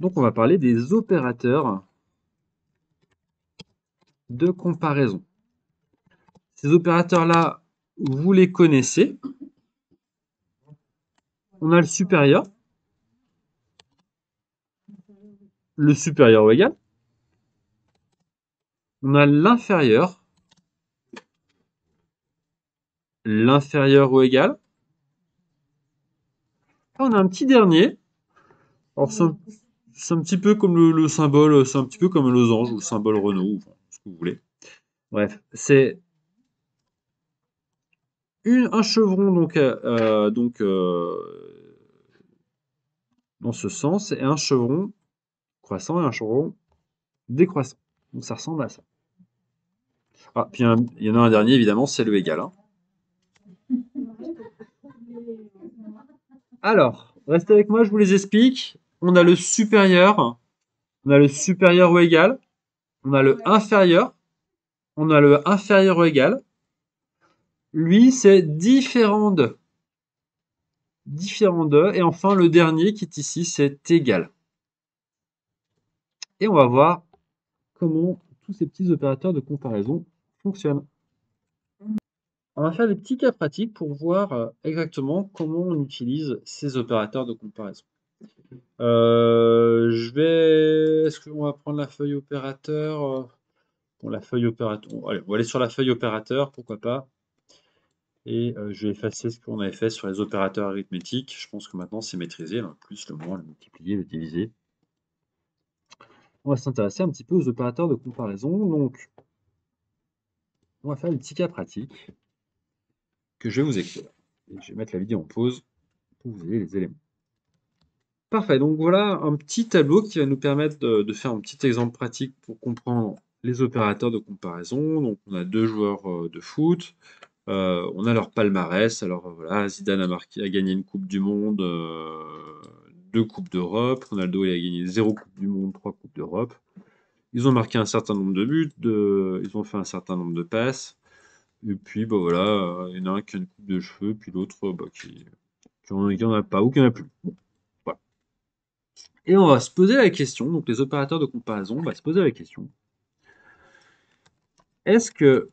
Donc on va parler des opérateurs de comparaison. Ces opérateurs-là, vous les connaissez. On a le supérieur ou égal. On a l'inférieur ou égal. Ah, on a un petit dernier. Alors c'est un petit peu comme le symbole, c'est un petit peu comme un losange ou le symbole Renault, enfin, ce que vous voulez. Bref, c'est un chevron dans ce sens et un chevron croissant et un chevron décroissant. Donc ça ressemble à ça. Ah, puis il y en a un dernier évidemment, c'est le égal, hein. Alors, restez avec moi, je vous les explique. On a le supérieur ou égal, on a le inférieur, on a le inférieur ou égal. Lui, c'est différent de, et enfin le dernier qui est ici, c'est égal. Et on va voir comment tous ces petits opérateurs de comparaison fonctionnent. On va faire des petits cas pratiques pour voir exactement comment on utilise ces opérateurs de comparaison. Est-ce qu'on va prendre la feuille opérateur? Bon, la feuille opérateur. Allez, on va aller sur la feuille opérateur, pourquoi pas. Et je vais effacer ce qu'on avait fait sur les opérateurs arithmétiques. Je pense que maintenant c'est maîtrisé, le plus, le moins, le multiplier, le diviser. On va s'intéresser un petit peu aux opérateurs de comparaison. Donc, on va faire des petits cas pratiques que je vais vous écrire. Et je vais mettre la vidéo en pause pour que vous ayez les éléments. Parfait, donc voilà un petit tableau qui va nous permettre de faire un petit exemple pratique pour comprendre les opérateurs de comparaison. Donc on a deux joueurs de foot, on a leur palmarès. Alors voilà, Zidane a gagné une Coupe du Monde, deux Coupes d'Europe. Ronaldo il a gagné 0 Coupe du Monde, 3 Coupes d'Europe. Ils ont marqué un certain nombre de buts, ils ont fait un certain nombre de passes. Et puis bah voilà, il y en a un qui a une coupe de cheveux, puis l'autre qui en a pas ou qui en a plus. Bon, voilà. Et on va se poser la question, donc les opérateurs de comparaison, on va se poser la question. Est-ce que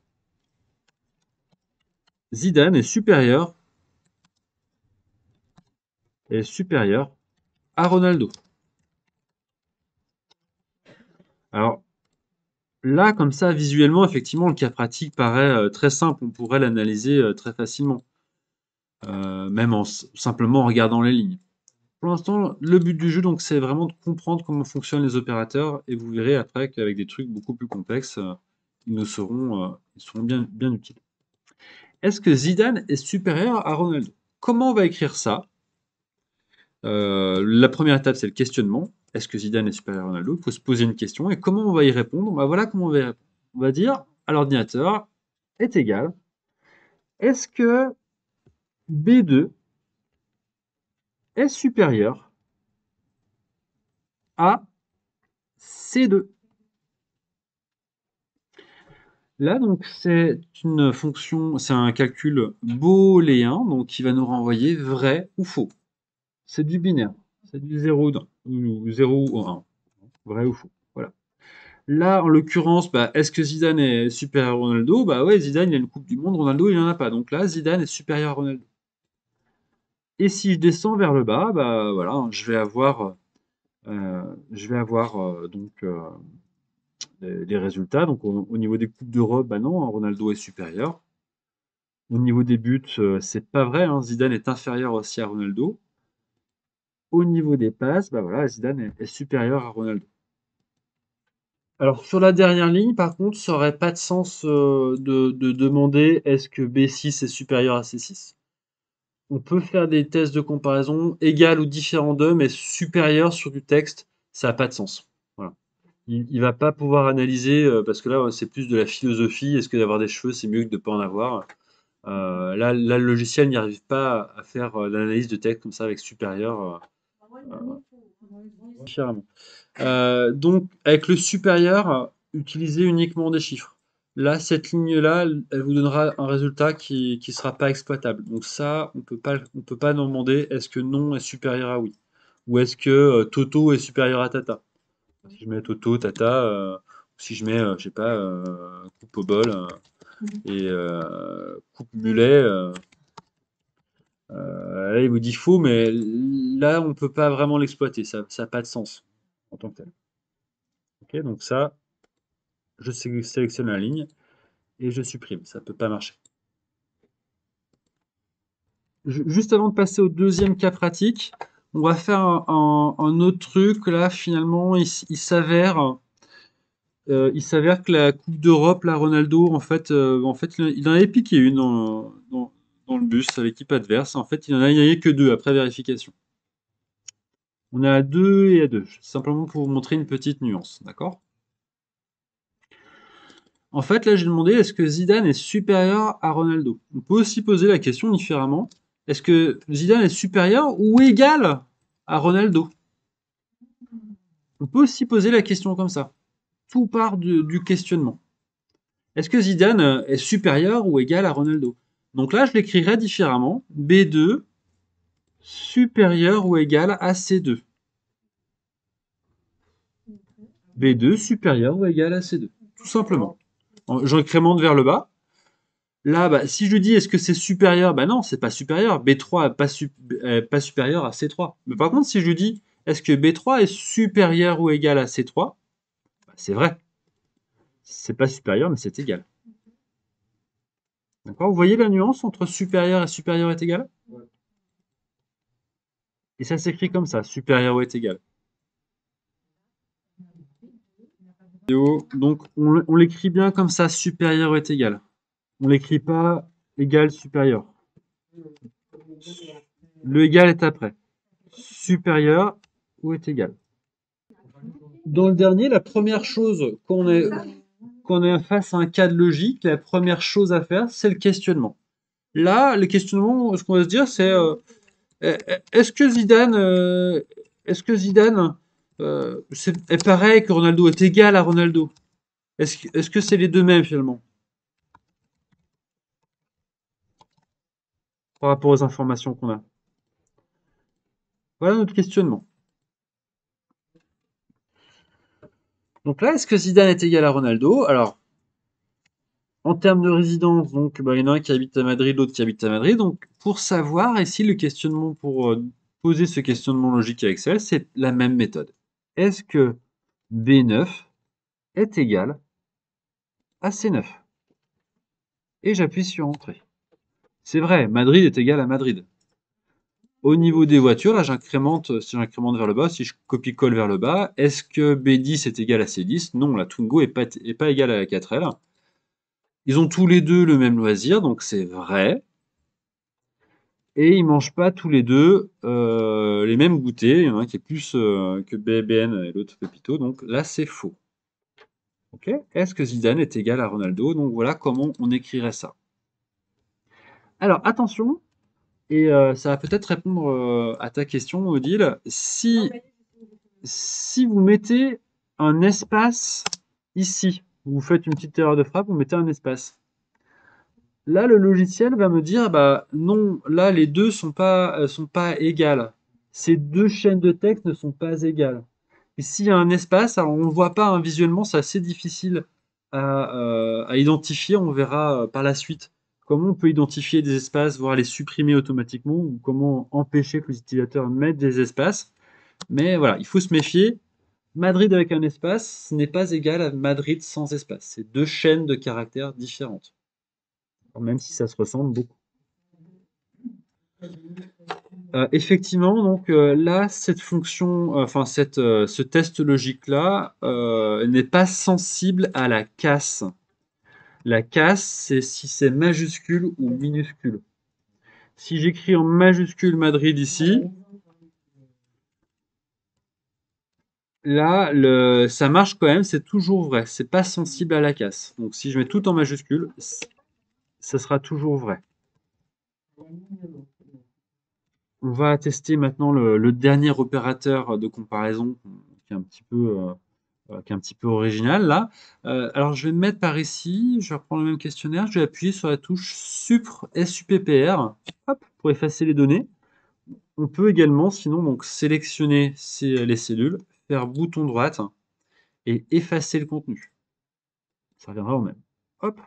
Zidane est supérieur à Ronaldo? Alors là, comme ça, visuellement, effectivement, le cas pratique paraît très simple. On pourrait l'analyser très facilement, même simplement en regardant les lignes. Pour l'instant, le but du jeu, donc, c'est vraiment de comprendre comment fonctionnent les opérateurs, et vous verrez après qu'avec des trucs beaucoup plus complexes, ils seront bien utiles. Est-ce que Zidane est supérieur à Ronaldo? Comment on va écrire ça? La première étape, c'est le questionnement. Est-ce que Zidane est supérieur à Ronaldo? Il faut se poser une question. Et comment on va y répondre? Bah, voilà comment on va y répondre. On va dire à l'ordinateur est égal. Est-ce que B2 est supérieur à C2? Là, donc, c'est une fonction, c'est un calcul booléen, donc qui va nous renvoyer vrai ou faux. C'est du binaire. C'est du 0 ou 0 ou 1. Vrai ou faux. Voilà. Là, en l'occurrence, bah, est-ce que Zidane est supérieur à Ronaldo? Bah ouais, Zidane, il a une Coupe du Monde, Ronaldo, il n'en a pas. Donc là, Zidane est supérieur à Ronaldo. Et si je descends vers le bas, bah voilà, je vais avoir les résultats. Donc au niveau des Coupes d'Europe, bah non, hein, Ronaldo est supérieur. Au niveau des buts, c'est pas vrai, hein, Zidane est inférieur aussi à Ronaldo. Au niveau des passes, bah voilà, Zidane est supérieur à Ronaldo. Alors sur la dernière ligne, par contre, ça aurait pas de sens de demander est-ce que B6 est supérieur à C6. On peut faire des tests de comparaison égal ou différent d'eux, mais supérieur sur du texte, ça n'a pas de sens. Voilà. Il va pas pouvoir analyser, parce que là, c'est plus de la philosophie. Est-ce que d'avoir des cheveux, c'est mieux que de ne pas en avoir? Là, le logiciel n'y arrive pas à faire l'analyse de texte comme ça avec supérieur différemment. Donc, avec le supérieur, utilisez uniquement des chiffres. Là, cette ligne-là, elle vous donnera un résultat qui ne sera pas exploitable. Donc ça, on peut pas demander est-ce que non est supérieur à oui. ou est-ce que Toto est supérieur à Tata? Si je mets Toto, Tata, si je mets, je sais pas, coupe au bol et coupe mulet, là il vous dit faux, mais là on peut pas vraiment l'exploiter, ça n'a pas de sens en tant que tel. Ok, donc ça, je sélectionne la ligne et je supprime, ça peut pas marcher. Juste avant de passer au deuxième cas pratique, on va faire un autre truc. Là, finalement, il s'avère que la Coupe d'Europe, là, Ronaldo, en fait, il en avait piqué une dans le bus à l'équipe adverse. En fait, il n'y en a que deux après vérification. On est à 2 et à 2, simplement pour vous montrer une petite nuance, d'accord? En fait, là, j'ai demandé est-ce que Zidane est supérieur à Ronaldo? On peut aussi poser la question différemment. Est-ce que Zidane est supérieur ou égal à Ronaldo? On peut aussi poser la question comme ça. Tout part du questionnement. Est-ce que Zidane est supérieur ou égal à Ronaldo? Donc là, je l'écrirais différemment. B2 supérieur ou égal à C2. B2 supérieur ou égal à C2. Tout simplement. J'incrémente vers le bas. Là, bah, si je dis est-ce que c'est supérieur, bah non, c'est pas supérieur. B3 n'est pas supérieur à C3. Mais par contre, si je dis est-ce que B3 est supérieur ou égal à C3, bah, c'est vrai. C'est pas supérieur, mais c'est égal. D'accord? Vous voyez la nuance entre supérieur et supérieur est égal? Et ça s'écrit comme ça, supérieur ou est égal. Donc on l'écrit bien comme ça, supérieur ou est égal. On l'écrit pas égal supérieur. Le égal est après. Supérieur ou est égal. Dans le dernier, la première chose qu'on est face à un cas de logique, la première chose à faire, c'est le questionnement. Là, le questionnement, ce qu'on va se dire, c'est est-ce que Zidane, est pareil que Ronaldo, est égal à Ronaldo? Est-ce que c'est les deux mêmes finalement par rapport aux informations qu'on a? Voilà notre questionnement. Donc là, est-ce que Zidane est égal à Ronaldo? Alors, en termes de résidence, donc, bah, il y en a un qui habite à Madrid, l'autre qui habite à Madrid. Donc, pour savoir, ici, le questionnement pour poser ce questionnement logique avec Excel, c'est la même méthode. Est-ce que B9 est égal à C9? Et j'appuie sur Entrée. C'est vrai, Madrid est égal à Madrid. Au niveau des voitures, là, si j'incrémente vers le bas, si je copie-colle vers le bas, est-ce que B10 est égal à C10? Non, la Twingo est pas égale à la 4L. Ils ont tous les deux le même loisir, donc c'est vrai. Et ils mangent pas tous les deux les mêmes goûters. Il y en a un qui est plus que BBN et l'autre Pepito, donc là c'est faux. Ok? Est-ce que Zidane est égal à Ronaldo? Donc voilà comment on écrirait ça. Alors attention, et ça va peut-être répondre à ta question, Odile. Si vous mettez un espace ici, vous faites une petite erreur de frappe, vous mettez un espace. Là, le logiciel va me dire, bah non, là les deux sont pas égales. Ces deux chaînes de texte ne sont pas égales. Et s'il y a un espace, alors on ne le voit pas hein, visuellement, c'est assez difficile à identifier. On verra par la suite comment on peut identifier des espaces, voire les supprimer automatiquement, ou comment empêcher que les utilisateurs mettent des espaces. Mais voilà, il faut se méfier. Madrid avec un espace, ce n'est pas égal à Madrid sans espace. C'est deux chaînes de caractères différentes. Même si ça se ressemble beaucoup. Effectivement, donc là, cette fonction, ce test logique-là n'est pas sensible à la casse. La casse, c'est si c'est majuscule ou minuscule. Si j'écris en majuscule Madrid ici, là, ça marche quand même, c'est toujours vrai. C'est pas sensible à la casse. Donc si je mets tout en majuscule, ça sera toujours vrai. On va tester maintenant le dernier opérateur de comparaison qui est un petit peu, qui est un petit peu original là. Alors je vais me mettre par ici, je vais reprendre le même questionnaire, je vais appuyer sur la touche SUPPR hop, pour effacer les données. on peut également, sinon, donc, sélectionner les cellules, faire bouton droite et effacer le contenu. Ça reviendra au même. Hop.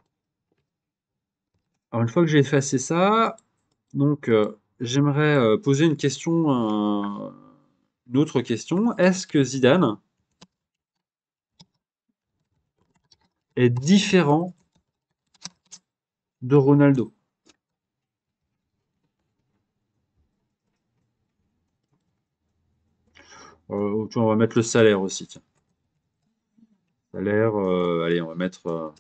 Alors, une fois que j'ai effacé ça, donc, j'aimerais poser une question, une autre question. Est-ce que Zidane est différent de Ronaldo? Tiens, on va mettre le salaire aussi. Tiens. Salaire, allez, on va mettre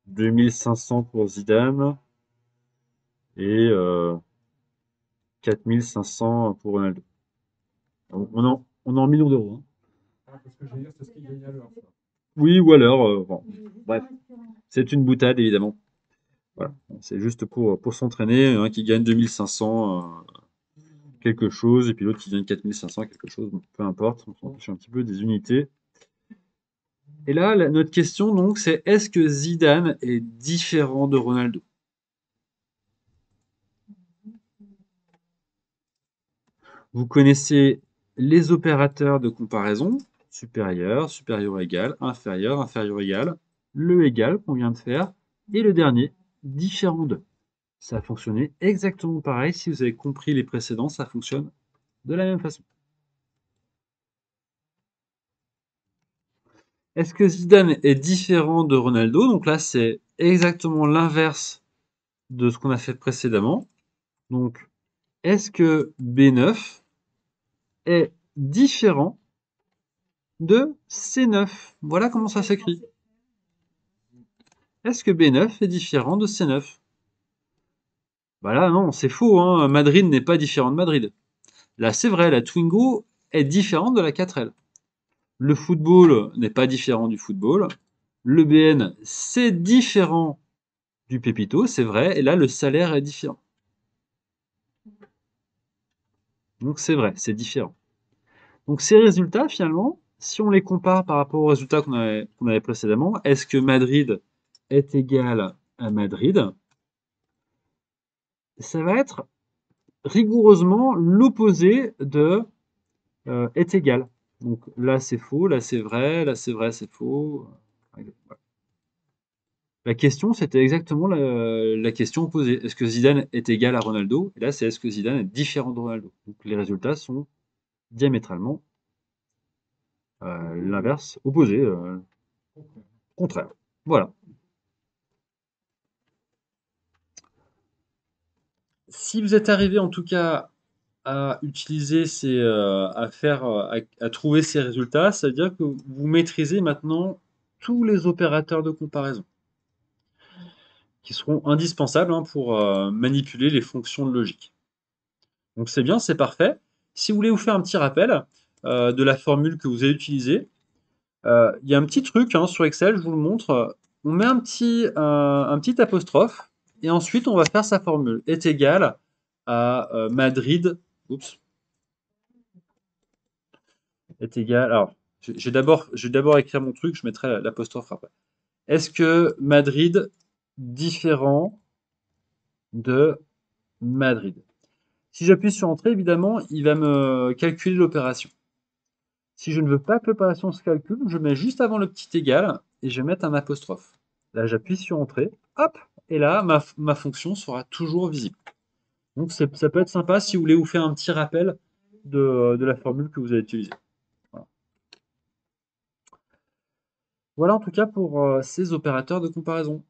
2500 pour Zidane et 4500 pour Ronaldo. On est en millions d'euros. Hein. Oui, ou alors, bon, bref, c'est une boutade évidemment. Voilà, c'est juste pour s'entraîner, un qui gagne 2500 quelque chose, et puis l'autre qui gagne 4500 quelque chose, bon, peu importe, on s'en fiche un petit peu des unités. Et là, notre question donc, c'est est-ce que Zidane est différent de Ronaldo? Vous connaissez les opérateurs de comparaison, supérieur, supérieur égal, inférieur, inférieur égal, le égal qu'on vient de faire, et le dernier, différent de. Ça a fonctionné exactement pareil. Si vous avez compris les précédents, ça fonctionne de la même façon. Est-ce que Zidane est différent de Ronaldo? Donc là, c'est exactement l'inverse de ce qu'on a fait précédemment. Donc, est-ce que B9 est différent de C9? Voilà comment ça s'écrit. Est-ce que B9 est différent de C9? Voilà, non, c'est faux, hein. Madrid n'est pas différent de Madrid. Là, c'est vrai, la Twingo est différente de la 4L. Le football n'est pas différent du football. Le BN, c'est différent du Pépito, c'est vrai. Et là, le salaire est différent. Donc, c'est vrai, c'est différent. Donc, ces résultats, finalement, si on les compare par rapport aux résultats qu'on avait précédemment, est-ce que Madrid est égal à Madrid? Ça va être rigoureusement l'opposé de est égal. Donc là, c'est faux, là, c'est vrai, là, c'est vrai, c'est faux. La question, c'était exactement la question opposée. Est-ce que Zidane est égal à Ronaldo? Et là, c'est est-ce que Zidane est différent de Ronaldo? Donc les résultats sont diamétralement l'inverse, opposé, contraire. Voilà. Si vous êtes arrivé en tout cas à utiliser à trouver ces résultats, ça veut dire que vous maîtrisez maintenant tous les opérateurs de comparaison qui seront indispensables hein, pour manipuler les fonctions de logique. Donc c'est bien, c'est parfait. Si vous voulez vous faire un petit rappel de la formule que vous avez utilisée, il y a un petit truc hein, sur Excel, je vous le montre. On met un petit apostrophe et ensuite on va faire sa formule. Est égal à Madrid. Oups. Est égal. Alors, je vais d'abord écrire mon truc, je mettrai l'apostrophe après. Est-ce que Madrid différent de Madrid? Si j'appuie sur Entrée, évidemment, il va me calculer l'opération. Si je ne veux pas que l'opération se calcule, je mets juste avant le petit égal et je vais mettre un apostrophe. Là, j'appuie sur Entrée, hop, et là, ma fonction sera toujours visible. Donc, ça peut être sympa si vous voulez vous faire un petit rappel de la formule que vous avez utilisée. Voilà. Voilà en tout cas pour ces opérateurs de comparaison.